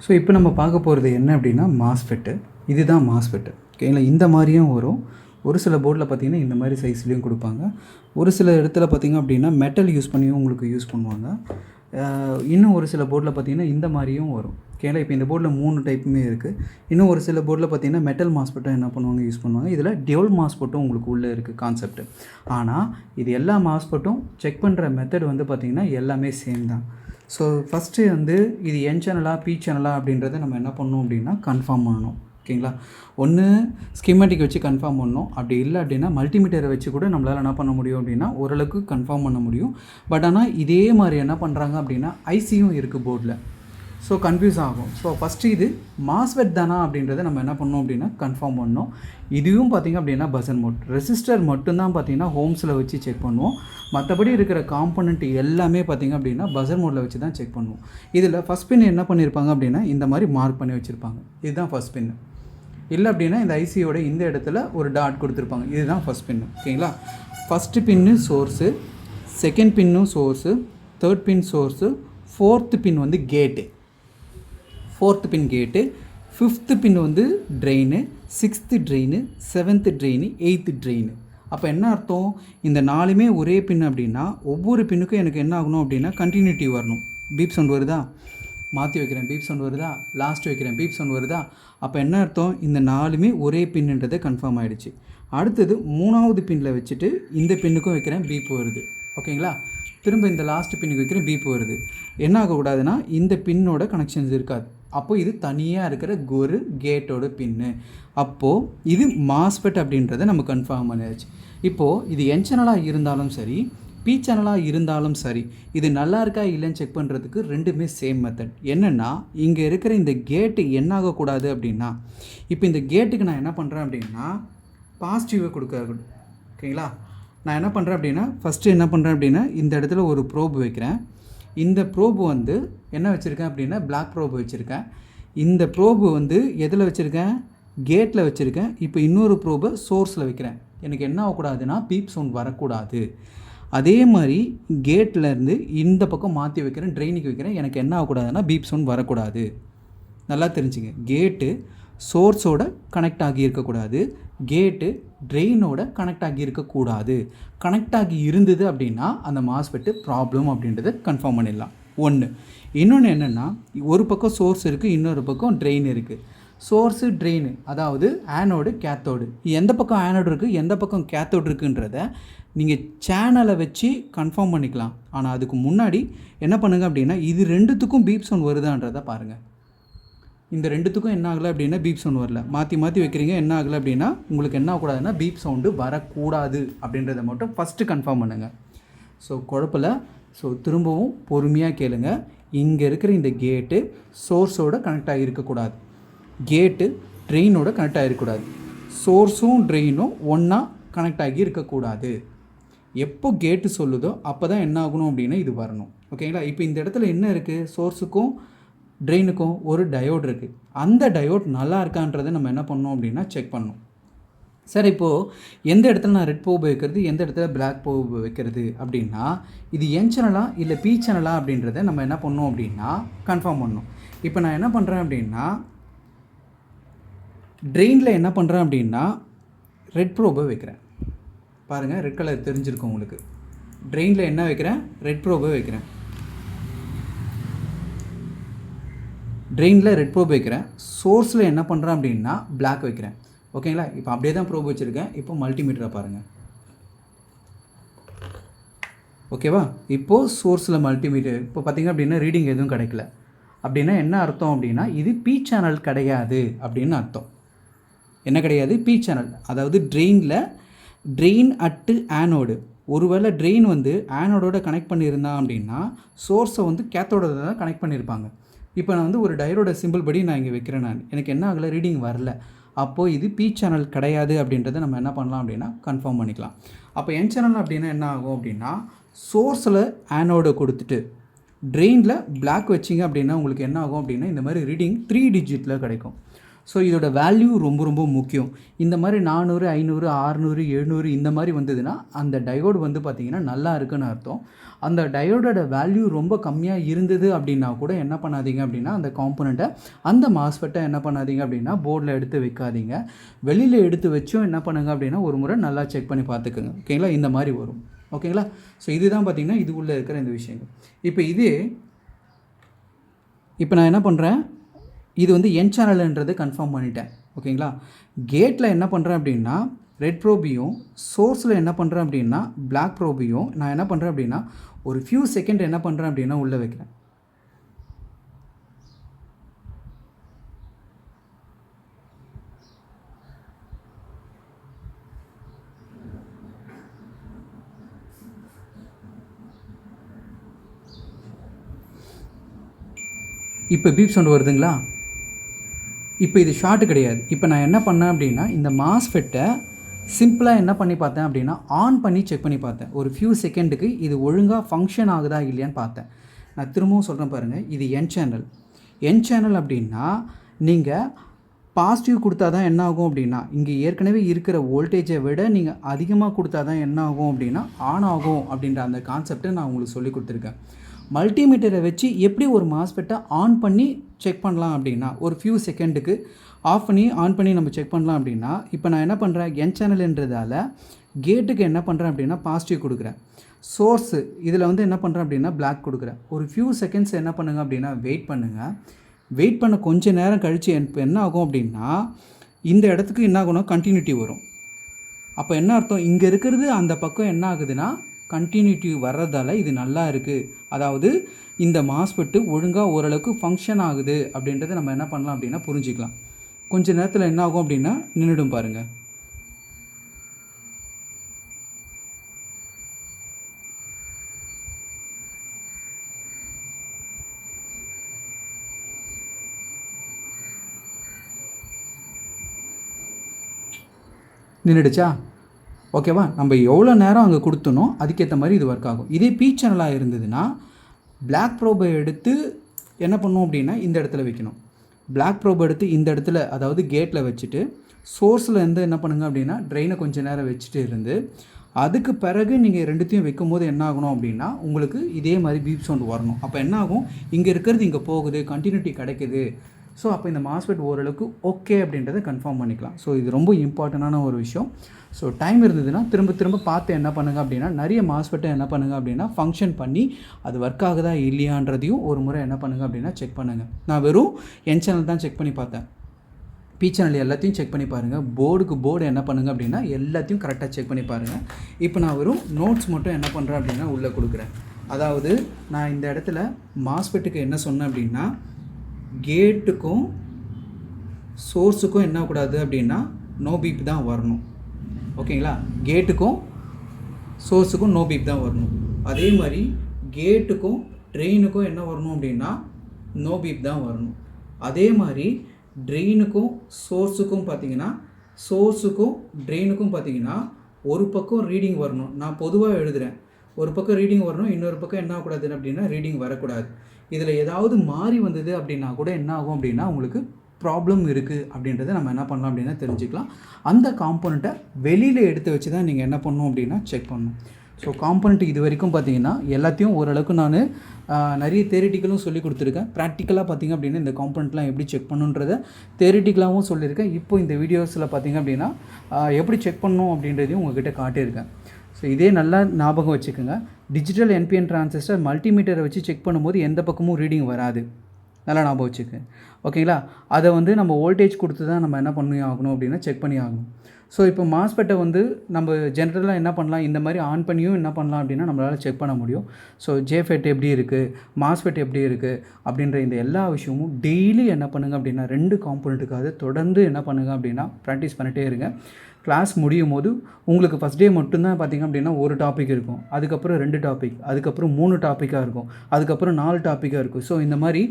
So இப்போ நம்ம பார்க்க போகிறது என்ன அப்படின்னா மாஸ்ஃபெட்டு. இதுதான் மாஸ்ஃபெட்டு. ஓகேங்களா? இந்த மாதிரியும் வரும். ஒரு சில போர்டில் பார்த்திங்கன்னா இந்த மாதிரி சைஸ்லேயும் கொடுப்பாங்க. ஒரு சில இடத்துல பார்த்திங்க அப்படின்னா மெட்டல் யூஸ் பண்ணியும் உங்களுக்கு யூஸ் பண்ணுவாங்க. இன்னும் ஒரு சில போர்டில் பார்த்திங்கன்னா இந்த மாதிரியும் வரும். ஓகேங்களா? இப்போ இந்த போர்டில் 3 டைப்புமே இருக்குது. இன்னும் ஒரு சில போர்டில் பார்த்திங்கன்னா மெட்டல் மாஸ்ஃபெட்டும் என்ன பண்ணுவாங்க, யூஸ் பண்ணுவாங்க. இதில் டியூவல் மாஸ்ஃபெட்டும் உங்களுக்கு உள்ளே இருக்குது கான்செப்ட். ஆனால் இது எல்லா மாஸ்ஃபெட்டும் செக் பண்ணுற மெத்தட் வந்து பார்த்திங்கன்னா எல்லாமே சேம் தான். ஸோ ஃபஸ்ட்டு வந்து இது என் சேனலா பி சேனலா அப்படின்றத நம்ம என்ன பண்ணணும் அப்படின்னா கன்ஃபார்ம் பண்ணணும். ஓகேங்களா? ஒன்று ஸ்கிமேட்டிக் வச்சு கன்ஃபார்ம் பண்ணணும். அப்படி இல்லை அப்படின்னா மல்டிமீட்டரை வச்சு கூட நம்மளால் என்ன பண்ண முடியும் அப்படின்னா ஓரளவுக்கு கன்ஃபார்ம் பண்ண முடியும். பட் ஆனால் இதே மாதிரி என்ன பண்ணுறாங்க அப்படின்னா ஐசியும் இருக்குது போர்டில். ஸோ கன்ஃபியூஸ் ஆகும். ஸோ ஃபஸ்ட்டு இது மாஸ்ஃபெட் தானா அப்படின்றத நம்ம என்ன பண்ணோம் அப்படின்னா கன்ஃபார்ம் பண்ணோம். இதுவும் பார்த்திங்க அப்படின்னா பஸர் மோட் ரெசிஸ்டர் மட்டும்தான் பார்த்திங்கன்னா ஹோம்ஸில் வச்சு செக் பண்ணுவோம். மற்றபடி இருக்கிற காம்பனண்ட் எல்லாமே பார்த்திங்க அப்படின்னா பஸர் மோடில் வச்சு தான் செக் பண்ணுவோம். இதில் ஃபஸ்ட் பின் என்ன பண்ணியிருப்பாங்க அப்படின்னா இந்த மாதிரி மார்க் பண்ணி வச்சுருப்பாங்க. இதுதான் ஃபஸ்ட் பின். இல்லை அப்படின்னா இந்த ஐசியோட இந்த இடத்துல ஒரு டாட் கொடுத்துருப்பாங்க. இதுதான் ஃபஸ்ட் பின்னு. ஓகேங்களா? ஃபஸ்ட்டு பின்னு சோர்ஸு, செகண்ட் பின்னும் சோர்ஸு, தேர்ட் பின் சோர்ஸு, ஃபோர்த்து பின் வந்து கேட்டு, ஃபோர்த்து பின் கேட்டு, ஃபிஃப்த்து பின் வந்து train, sixth train, seventh train, eighth train. அப்போ என்ன அர்த்தம்? இந்த 4மே ஒரே பின் அப்படின்னா ஒவ்வொரு பின்னுக்கும் எனக்கு என்ன ஆகணும் அப்படின்னா கண்டினியூட்டி வரணும். பீப் சவுண்ட் வருதா? மாற்றி வைக்கிறேன், பீப் சவுண்ட் வருதா? லாஸ்ட் வைக்கிறேன், பீப் சவுண்ட் வருதா? அப்போ என்ன அர்த்தம்? இந்த 4மே ஒரே பின்னுன்றது கன்ஃபார்ம் ஆகிடுச்சு. அடுத்தது 3வது பின்னில் வச்சுட்டு இந்த பின்னுக்கும் வைக்கிறேன், பீப் வருது. ஓகேங்களா? திரும்ப இந்த லாஸ்ட் பின்னுக்கு வைக்கிறேன், பீப் வருது. என்ன ஆகக்கூடாதுன்னா இந்த பின்னோட கனெக்ஷன்ஸ் இருக்காது. அப்போது இது தனியாக இருக்கிற ஒரு கேட்டோட பின்னு. அப்போது இது மாஸ்ஃபெட் அப்படின்றத நம்ம கன்ஃபார்ம் பண்ணியாச்சு. இப்போது இது என் சேனலாக இருந்தாலும் சரி, பி சேனலாக இருந்தாலும் சரி, இது நல்லா இருக்கா இல்லைன்னு செக் பண்ணுறதுக்கு ரெண்டுமே சேம் மெத்தட். என்னென்னா இங்கே இருக்கிற இந்த கேட்டு என்ன ஆகக்கூடாது அப்படின்னா, இப்போ இந்த கேட்டுக்கு நான் என்ன பண்ணுறேன் அப்படின்னா பாசிட்டிவை கொடுக்க. ஓகேங்களா? நான் என்ன பண்ணுறேன் அப்படின்னா ஃபஸ்ட்டு என்ன பண்ணுறேன் அப்படின்னா இந்த இடத்துல ஒரு ப்ரோப் வைக்கிறேன். இந்த ப்ரோபு வந்து என்ன வச்சுருக்கேன் அப்படின்னா பிளாக் ப்ரோபு வச்சுருக்கேன். இந்த ப்ரோபு வந்து எதில் வச்சுருக்கேன்? கேட்டில் வச்சுருக்கேன். இப்போ இன்னொரு ப்ரோபை சோர்ஸில் வைக்கிறேன். எனக்கு என்ன ஆகக்கூடாதுன்னா பீப் சவுண்ட் வரக்கூடாது. அதே மாதிரி கேட்லேருந்து இந்த பக்கம் மாற்றி வைக்கிறேன், ட்ரெயினுக்கு வைக்கிறேன். எனக்கு என்ன ஆகக்கூடாதுன்னா பீப் சவுண்ட் வரக்கூடாது. நல்லா தெரிஞ்சுங்க. கேட்டு சோர்ஸோட கனெக்ட் ஆகி இருக்கக்கூடாது, கேட்டு ட்ரெயினோட கனெக்ட் ஆகி இருக்கக்கூடாது. கனெக்ட் ஆகி இருந்தது அப்படின்னா அந்த மாஸ்ஃபெட்டு ப்ராப்ளம் அப்படின்றத கன்ஃபார்ம் பண்ணிடலாம். ஒன்று. இன்னொன்று என்னென்னா ஒரு பக்கம் சோர்ஸ் இருக்குது, இன்னொரு பக்கம் ட்ரெயின் இருக்குது. சோர்ஸு ட்ரெயின், அதாவது ஆனோடு கேத்தோடு. எந்த பக்கம் ஆனோடு இருக்குது, எந்த பக்கம் கேத்தோடு இருக்குன்றத நீங்கள் சேனலை வச்சு கன்ஃபார்ம் பண்ணிக்கலாம். ஆனால் அதுக்கு முன்னாடி என்ன பண்ணுங்கள் அப்படின்னா இது ரெண்டுத்துக்கும் பீப் சவுண்ட் வருதான்றதை பாருங்கள். இந்த ரெண்டுத்துக்கும் என்ன ஆகலை அப்படின்னா பீப் சவுண்ட் வரல. மாற்றி மாற்றி வைக்கிறீங்க, என்ன ஆகலை அப்படின்னா உங்களுக்கு என்ன ஆகக்கூடாதுன்னா பீப் சவுண்டு வரக்கூடாது அப்படின்றத மட்டும் ஃபஸ்ட்டு கன்ஃபார்ம் பண்ணுங்கள். ஸோ குழப்பல. ஸோ திரும்பவும் பொறுமையாக கேளுங்க. இங்கே இருக்கிற இந்த கேட்டு சோர்ஸோடு கனெக்ட் ஆகியிருக்கக்கூடாது, கேட்டு ட்ரெயினோட கனெக்ட் ஆகிருக்கக்கூடாது, சோர்ஸும் ட்ரெயினும் ஒன்றா கனெக்ட் ஆகி இருக்கக்கூடாது. எப்போ கேட்டு சொல்லுதோ அப்போ தான் என்ன ஆகணும் அப்படின்னா இது வரணும். ஓகேங்களா? இப்போ இந்த இடத்துல என்ன இருக்குது? சோர்ஸுக்கும் ட்ரெயினுக்கும் ஒரு டயோட் இருக்குது. அந்த டயோட் நல்லா இருக்கான்றதை நம்ம என்ன பண்ணோம் அப்படின்னா செக் பண்ணணும். சார் இப்போது எந்த இடத்துல நான் ரெட் ப்ரோப் வைக்கிறது, எந்த இடத்துல பிளாக் ப்ரோப் வைக்கிறது அப்படின்னா இது என் சேனலா இல்லை பி சேனலா அப்படின்றத நம்ம என்ன பண்ணோம் அப்படின்னா கன்ஃபார்ம் பண்ணணும். இப்போ நான் என்ன பண்ணுறேன் அப்படின்னா ட்ரெயினில் என்ன பண்ணுறேன் அப்படின்னா ரெட் ப்ரோபை வைக்கிறேன். பாருங்கள், ரெட் கலர் தெரிஞ்சிருக்கும் உங்களுக்கு. ட்ரெயினில் என்ன வைக்கிறேன்? ரெட் ப்ரோபை வைக்கிறேன். ட்ரெயினில் ரெட் ப்ரோப் வைக்கிறேன். சோர்ஸில் என்ன பண்ணுறேன் அப்படின்னா பிளாக் வைக்கிறேன். ஓகேங்களா? இப்போ அப்படியே தான் ப்ரோப் வச்சுருக்கேன். இப்போ மல்டிமீட்டரை பாருங்கள். ஓகேவா? இப்போது சோர்ஸில் மல்டிமீட்டர் இப்போ பார்த்திங்க அப்படின்னா ரீடிங் எதுவும் கிடைக்கல. அப்படின்னா என்ன அர்த்தம் அப்படின்னா இது பி சேனல் கிடையாது அப்படின்னு அர்த்தம். என்ன கிடையாது? B channel. அதாவது ட்ரெயின் அட்டு ஆனோடு. ஒருவேளை ட்ரெயின் வந்து ஆனோடோட கனெக்ட் பண்ணியிருந்தான் அப்படின்னா சோர்ஸை வந்து கேத்தோட தான் கனெக்ட் பண்ணியிருப்பாங்க. இப்போ நான் வந்து ஒரு டயோட சிம்பிள் படி நான் இங்கே வைக்கிறேன். எனக்கு என்ன ஆகலை? ரீடிங் வரல. அப்போது இது பி சேனல் கிடையாது அப்படின்றத நம்ம என்ன பண்ணலாம் அப்படின்னா கன்ஃபார்ம் பண்ணிக்கலாம். அப்போ என் சேனல் அப்படின்னா என்ன ஆகும் அப்படின்னா சோர்ஸில் ஆனோட கொடுத்துட்டு ட்ரெயினில் பிளாக் வச்சிங்க அப்படின்னா உங்களுக்கு என்ன ஆகும் அப்படின்னா இந்த மாதிரி ரீடிங் 3 டிஜிட்டில் கிடைக்கும். ஸோ இதோட வேல்யூ ரொம்ப ரொம்ப முக்கியம். இந்த மாதிரி 400, 500, 600, 700 இந்த மாதிரி வந்ததுன்னா அந்த டயோடு வந்து பார்த்திங்கன்னா நல்லா இருக்குன்னு அர்த்தம். அந்த டயோடோட வேல்யூ ரொம்ப கம்மியாக இருந்தது அப்படின்னா கூட என்ன பண்ணாதீங்க அப்படின்னா அந்த காம்போனண்ட்டை அந்த மாஸ்ஃபெட்டை என்ன பண்ணாதீங்க அப்படின்னா போர்டில் எடுத்து வைக்காதீங்க. வெளியில் எடுத்து வச்சும் என்ன பண்ணுங்க அப்படின்னா ஒரு முறை நல்லா செக் பண்ணி பார்த்துக்குங்க. ஓகேங்களா? இந்த மாதிரி வரும். ஓகேங்களா? ஸோ இதுதான் பார்த்திங்கன்னா இது உள்ளே இருக்கிற இந்த விஷயங்கள். இப்போ நான் என்ன பண்ணுறேன், இது வந்து என் சேனல்ன்றது கன்ஃபார்ம் பண்ணிட்டேன். ஓகேங்களா? கேட்டில் என்ன பண்ணுறேன் அப்படின்னா ரெட் ப்ரோபையும், சோர்ஸில் என்ன பண்ணுறேன் அப்படின்னா பிளாக் ப்ரோபையும் நான் என்ன பண்ணுறேன் அப்படின்னா ஒரு ஃபியூ செகண்ட் என்ன பண்ணுறேன் அப்படின்னா உள்ளே வைக்கிறேன். இப்போ பீப் சவுண்ட் வருதுங்களா? இப்போ இது ஷார்ட்டு கிடையாது. இப்போ நான் என்ன பண்ணேன் அப்படின்னா இந்த மாஸ்ஃபெட்டை சிம்பிளாக என்ன பண்ணி பார்த்தேன் அப்படின்னா ஆன் பண்ணி செக் பண்ணி பார்த்தேன். ஒரு ஃபியூ செகண்டுக்கு இது ஒழுங்காக ஃபங்க்ஷன் ஆகுதா இல்லையான்னு பார்த்தேன். நான் திரும்பவும் சொல்கிறேன் பாருங்கள், இது என் சேனல். என் சேனல் அப்படின்னா நீங்கள் பாசிட்டிவ் கொடுத்தா தான் என்ன ஆகும் அப்படின்னா இங்கே ஏற்கனவே இருக்கிற வோல்டேஜை விட நீங்கள் அதிகமாக கொடுத்தா தான் என்ன ஆகும் அப்படின்னா ஆன் ஆகும் அப்படின்ற அந்த கான்செப்டை நான் உங்களுக்கு சொல்லி கொடுத்துருக்கேன். மல்டிமீட்டரை வச்சு எப்படி ஒரு மாஸ்ஃபெட்டை ஆன் பண்ணி செக் பண்ணலாம் அப்படின்னா ஒரு ஃபியூ செகண்டுக்கு ஆஃப் பண்ணி ஆன் பண்ணி நம்ம செக் பண்ணலாம் அப்படின்னா இப்போ நான் என்ன பண்ணுறேன், என் சேனல்ன்றதால கேட்டுக்கு என்ன பண்ணுறேன் அப்படின்னா பாசிட்டிவ் கொடுக்குறேன். சோர்ஸு இதில் வந்து என்ன பண்ணுறேன் அப்படின்னா பிளாக் கொடுக்குறேன். ஒரு ஃபியூ செகண்ட்ஸ் என்ன பண்ணுங்க அப்படின்னா வெயிட் பண்ணுங்கள். வெயிட் பண்ண கொஞ்சம் நேரம் கழித்து இப்போ என்ன ஆகும் அப்படின்னா இந்த இடத்துக்கு என்ன ஆகும்னா கண்டினியூட்டி வரும். அப்போ என்ன அர்த்தம், இங்கே இருக்கிறது அந்த பக்கம் என்ன ஆகுதுன்னா கண்டினியூட்டி வர்றதால இது நல்லா இருக்குது. அதாவது இந்த மாஸ்ஃபெட்டு ஒழுங்காக ஓரளவுக்கு ஃபங்க்ஷன் ஆகுது அப்படின்றத நம்ம என்ன பண்ணலாம் அப்படின்னா புரிஞ்சிக்கலாம். கொஞ்சம் நேரத்தில் என்ன ஆகும் அப்படின்னா நின்றுடும் பாருங்கள். நின்றுடுச்சா? ஓகேவா? நம்ம எவ்வளோ நேரம் அங்கே கொடுத்தனோ அதுக்கேற்ற மாதிரி இது ஒர்க் ஆகும். இதே பி சேனலாக இருந்ததுன்னா பிளாக் ப்ரோபை எடுத்து என்ன பண்ணணும் அப்படின்னா இந்த இடத்துல வைக்கணும். பிளாக் ப்ரோபை எடுத்து இந்த இடத்துல அதாவது கேட்டில் வச்சுட்டு சோர்ஸில் இருந்து என்ன பண்ணுங்க அப்படின்னா ட்ரெயினை கொஞ்சம் நேரம் வச்சுட்டு இருந்து அதுக்கு பிறகு நீங்கள் ரெண்டுத்தையும் வைக்கும் போது என்ன ஆகணும் அப்படின்னா உங்களுக்கு இதே மாதிரி பீப் சவுண்ட் வரணும். அப்போ என்ன ஆகும், இங்கே இருக்கிறது இங்கே போகுது, கண்டினியூட்டி கிடைக்குது. ஸோ அப்போ இந்த மாஸ்ஃபெட் ஓரளவுக்கு ஓகே அப்படின்றத கன்ஃபார்ம் பண்ணிக்கலாம். ஸோ இது ரொம்ப இம்பார்ட்டண்டான ஒரு விஷயம். ஸோ டைம் இருந்ததுன்னா திரும்ப திரும்ப பார்த்து என்ன பண்ணுங்கள் அப்படின்னா நிறைய மாஸ்ஃபெட்டை என்ன பண்ணுங்கள் அப்படின்னா ஃபங்க்ஷன் பண்ணி அது ஒர்க் ஆகுதா இல்லையான்றதையும் ஒரு முறை என்ன பண்ணுங்கள் அப்படின்னா செக் பண்ணுங்கள். நான் வெறும் என் சேனல் தான் செக் பண்ணி பார்த்தேன். பி சேனல் எல்லாத்தையும் செக் பண்ணி பாருங்கள். போர்டுக்கு போர்டு என்ன பண்ணுங்கள் அப்படின்னா எல்லாத்தையும் கரெக்டாக செக் பண்ணி பாருங்கள். இப்போ நான் வெறும் நோட்ஸ் மட்டும் என்ன பண்ணுறேன் அப்படின்னா உள்ளே கொடுக்குறேன். அதாவது நான் இந்த இடத்துல மாஸ்ஃபெட்டுக்கு என்ன சொன்னேன் அப்படின்னா கேட்டுக்கும் சோர்ஸுக்கும் என்ன கூடாது அப்படின்னா நோ பீப் தான் வரணும். ஓகேங்களா? கேட்டுக்கும் சோர்ஸுக்கும் நோ பீப் தான் வரணும். அதே மாதிரி கேட்டுக்கும் ட்ரெயினுக்கும் என்ன வரணும் அப்படின்னா நோ பீப் தான் வரணும். அதே மாதிரி ட்ரெயினுக்கும் சோர்ஸுக்கும் பார்த்தீங்கன்னா சோர்ஸுக்கும் ட்ரெயினுக்கும் பார்த்தீங்கன்னா ஒரு பக்கம் ரீடிங் வரணும். நான் பொதுவாக எழுதுகிறேன், ஒரு பக்கம் ரீடிங் வரணும், இன்னொரு பக்கம் என்ன ஆகக்கூடாது அப்படின்னா ரீடிங் வரக்கூடாது. இதில் ஏதாவது மாறி வந்தது அப்படின்னா கூட என்ன ஆகும் அப்படின்னா உங்களுக்கு ப்ராப்ளம் இருக்குது அப்படின்றத நம்ம என்ன பண்ணலாம் அப்படின்னா தெரிஞ்சுக்கலாம். அந்த காம்போனண்ட்டை வெளியில் எடுத்து வச்சு தான் நீங்கள் என்ன பண்ணணும் அப்படின்னா செக் பண்ணணும். ஸோ காம்போனண்ட் இது வரைக்கும் பார்த்தீங்கன்னா எல்லாத்தையும் ஓரளவுக்கு நான் நிறைய தேரிட்டிக்கலும் சொல்லி கொடுத்துருக்கேன். ப்ராக்டிக்கலாக பார்த்திங்க அப்படின்னா இந்த காம்போனண்ட்லாம் எப்படி செக் பண்ணுன்றதை தேரிட்டிக்கலாகவும் சொல்லியிருக்கேன். இப்போ இந்த வீடியோஸில் பார்த்திங்க அப்படின்னா எப்படி செக் பண்ணணும் அப்படின்றதையும் உங்கள்கிட்ட காட்டியிருக்கேன். ஸோ இதே நல்லா ஞாபகம் வச்சுக்கோங்க. டிஜிட்டல் என்பிஎன் டிரான்சிஸ்டர் மல்டிமீட்டரை வச்சு செக் பண்ணும்போது எந்த பக்கமும் ரீடிங் வராது. நல்லா ஞாபகம் வச்சுக்க. ஓகேங்களா? அதை வந்து நம்ம வோல்டேஜ் கொடுத்து தான் நம்ம என்ன பண்ணி ஆகணும் அப்படின்னா செக் பண்ணி ஆகணும். ஸோ இப்போ மாஸ்ஃபெட்டை வந்து நம்ம ஜென்ரலாக என்ன பண்ணலாம், இந்த மாதிரி ஆன் பண்ணியும் என்ன பண்ணலாம் அப்படின்னா நம்மளால் செக் பண்ண முடியும். ஸோ ஜேஃபெட் எப்படி இருக்குது, மாஸ்ஃபெட் எப்படி இருக்குது அப்படின்ற இந்த எல்லா விஷயமும் டெய்லி என்ன பண்ணுங்கள் அப்படின்னா 2 காம்போனண்ட்டுக்காக தொடர்ந்து என்ன பண்ணுங்கள் அப்படின்னா ப்ராக்டிஸ் பண்ணிகிட்டே இருங்க. கிளாஸ் முடியும் போது உங்களுக்கு ஃபஸ்ட் டே மட்டும்தான் பார்த்திங்க அப்படின்னா ஒரு டாபிக் இருக்கும், அதுக்கப்புறம் 2 டாபிக், அதுக்கப்புறம் 3 டாப்பிக்காக இருக்கும், அதுக்கப்புறம் 4 டாப்பிக்காக இருக்கும். ஸோ இந்த மாதிரி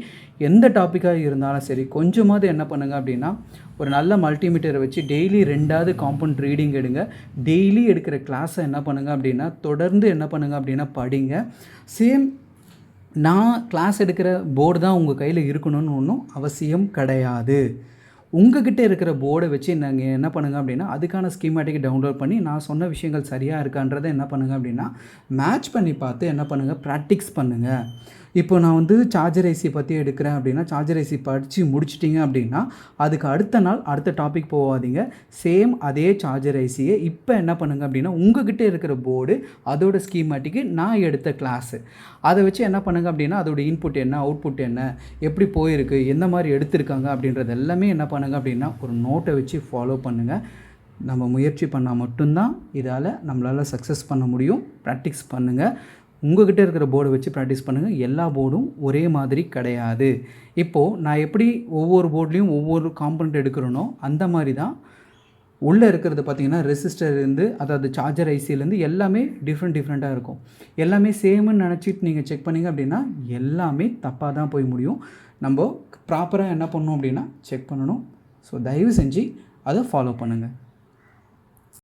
எந்த டாப்பிக்காக இருந்தாலும் சரி கொஞ்சமாவது என்ன பண்ணுங்கள் அப்படின்னா ஒரு நல்ல மல்டிமீட்டரை வச்சு டெய்லி 2வது காம்பவுண்ட் ரீடிங் எடுங்க. டெய்லி எடுக்கிற கிளாஸை என்ன பண்ணுங்கள் அப்படின்னா தொடர்ந்து என்ன பண்ணுங்கள் அப்படின்னா படிங்க. சேம் நான் கிளாஸ் எடுக்கிற போர்டு தான் உங்கள் கையில் இருக்கணும்னு ஒன்றும் அவசியம் கிடையாது. உங்ககிட்ட இருக்கிற போர்டை வச்சு நீங்கள் என்ன பண்ணுங்கள் அப்படின்னா அதுக்கான ஸ்கீமேட்டிக் டவுன்லோட் பண்ணி நான் சொன்ன விஷயங்கள் சரியாக இருக்கான்றதை என்ன பண்ணுங்கள் அப்படின்னா மேட்ச் பண்ணி பார்த்து என்ன பண்ணுங்கள் ப்ராக்டிக்ஸ் பண்ணுங்கள். இப்போ நான் வந்து சார்ஜர் ஐசி பற்றி எடுக்கிறேன் அப்படின்னா சார்ஜர் ஐசி படித்து முடிச்சிட்டிங்க அப்படின்னா அதுக்கு அடுத்த நாள் அடுத்த டாபிக் போகாதீங்க. சேம் அதே சார்ஜர் ஐசியை இப்போ என்ன பண்ணுங்கள் அப்படின்னா உங்ககிட்ட இருக்கிற போர்டு அதோட ஸ்கீமேட்டிக்கு நான் எடுத்த கிளாஸு அதை வச்சு என்ன பண்ணுங்கள் அப்படின்னா அதோட இன்புட் என்ன அவுட்புட் என்ன எப்படி போயிருக்கு எந்த மாதிரி எடுத்திருக்காங்க அப்படின்றது எல்லாமே என்ன பண்ணுங்கள் அப்படின்னா ஒரு நோட்டை வச்சு ஃபாலோ பண்ணுங்கள். நம்ம முயற்சி பண்ணால் மட்டும்தான் இதால் நம்மளால் சக்ஸஸ் பண்ண முடியும். ப்ராக்டிஸ் பண்ணுங்கள். உங்கள்கிட்ட இருக்கிற போர்டை வச்சு ப்ராக்டிஸ் பண்ணுங்கள். எல்லா போர்டும் ஒரே மாதிரி கிடையாது. இப்போது நான் எப்படி ஒவ்வொரு போர்ட்லேயும் ஒவ்வொரு காம்பனண்ட் எடுக்கிறேனோ அந்த மாதிரி தான் உள்ளே இருக்கிறது பார்த்திங்கன்னா ரெசிஸ்டர்லேருந்து அதாவது சார்ஜர் ஐசிலேருந்து எல்லாமே டிஃப்ரெண்ட்டாக இருக்கும். எல்லாமே சேம்னு நினச்சிட்டு நீங்கள் செக் பண்ணிங்க அப்படின்னா எல்லாமே தப்பாக தான் போய் முடியும். நம்ம ப்ராப்பராக என்ன பண்ணணும் அப்படின்னா செக் பண்ணணும். ஸோ தயவு செஞ்சு அதை ஃபாலோ பண்ணுங்கள்.